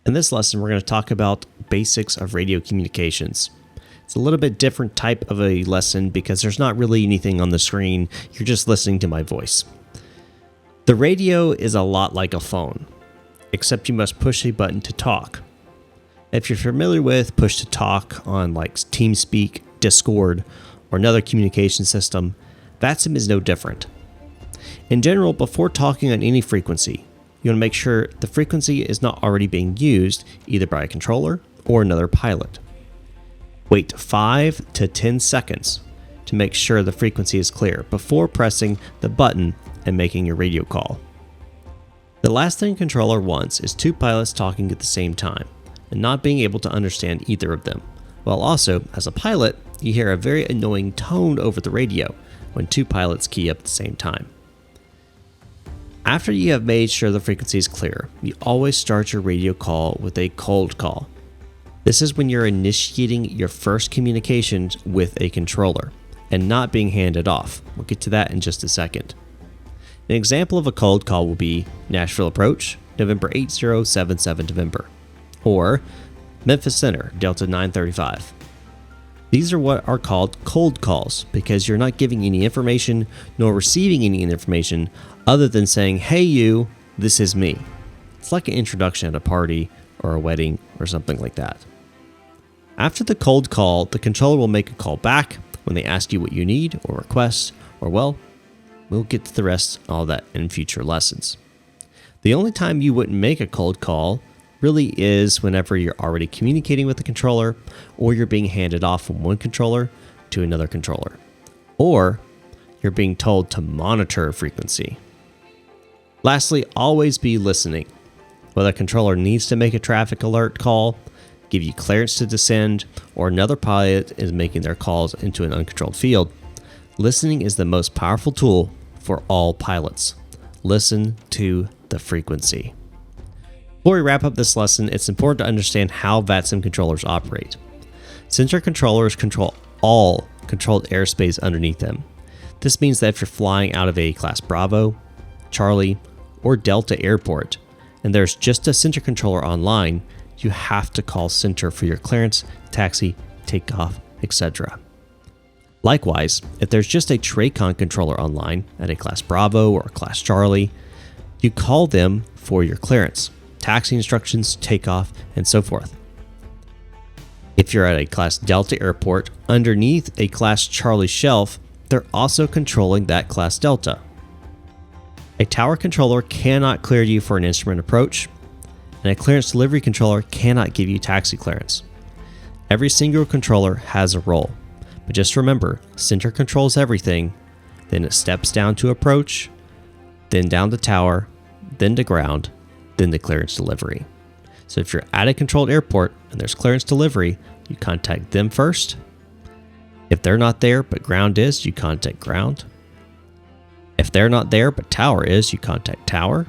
In this lesson, we're going to talk about basics of radio communications. It's a little bit different type of a lesson because there's not really anything on the screen. You're just listening to my voice. The radio is a lot like a phone, except you must push a button to talk. If you're familiar with push to talk on like TeamSpeak, Discord, or another communication system, VATSIM is no different. In general, before talking on any frequency, you want to make sure the frequency is not already being used either by a controller or another pilot. Wait 5 to 10 seconds to make sure the frequency is clear before pressing the button and making your radio call. The last thing a controller wants is two pilots talking at the same time and not being able to understand either of them, while also, as a pilot, you hear a very annoying tone over the radio when two pilots key up at the same time. After you have made sure the frequency is clear, you always start your radio call with a cold call. This is when you're initiating your first communications with a controller and not being handed off. We'll get to that in just a second. An example of a cold call will be Nashville Approach, November 8077 November, or Memphis Center, Delta 935. These are what are called cold calls because you're not giving any information nor receiving any information other than saying, "Hey you, this is me." It's like an introduction at a party or a wedding or something like that. After the cold call, the controller will make a call back when they ask you what you need or request, or well, we'll get to the rest of all that in future lessons. The only time you wouldn't make a cold call really is whenever you're already communicating with the controller or you're being handed off from one controller to another controller, or you're being told to monitor a frequency. Lastly, always be listening. Whether a controller needs to make a traffic alert call, give you clearance to descend, or another pilot is making their calls into an uncontrolled field, listening is the most powerful tool for all pilots. Listen to the frequency. Before we wrap up this lesson, it's important to understand how VATSIM controllers operate. Center controllers control all controlled airspace underneath them. This means that if you're flying out of a Class Bravo, Charlie, or Delta airport, and there's just a center controller online, you have to call center for your clearance, taxi, takeoff, etc. Likewise, if there's just a TRACON controller online at a Class Bravo or a Class Charlie, you call them for your clearance, taxi instructions, takeoff, and so forth. If you're at a Class Delta airport underneath a Class Charlie shelf, they're also controlling that Class Delta. A tower controller cannot clear you for an instrument approach, and a clearance delivery controller cannot give you taxi clearance. Every single controller has a role, but just remember, center controls everything, then it steps down to approach, then down to tower, then to ground, then to clearance delivery. So if you're at a controlled airport and there's clearance delivery, you contact them first. If they're not there but ground is, you contact ground. If they're not there but tower is, you contact tower.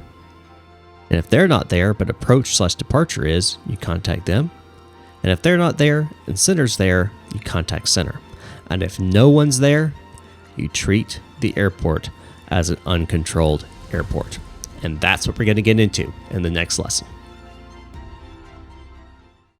And if they're not there but approach/departure is, you contact them. And if they're not there and center's there, you contact center. And if no one's there, you treat the airport as an uncontrolled airport. And that's what we're going to get into in the next lesson.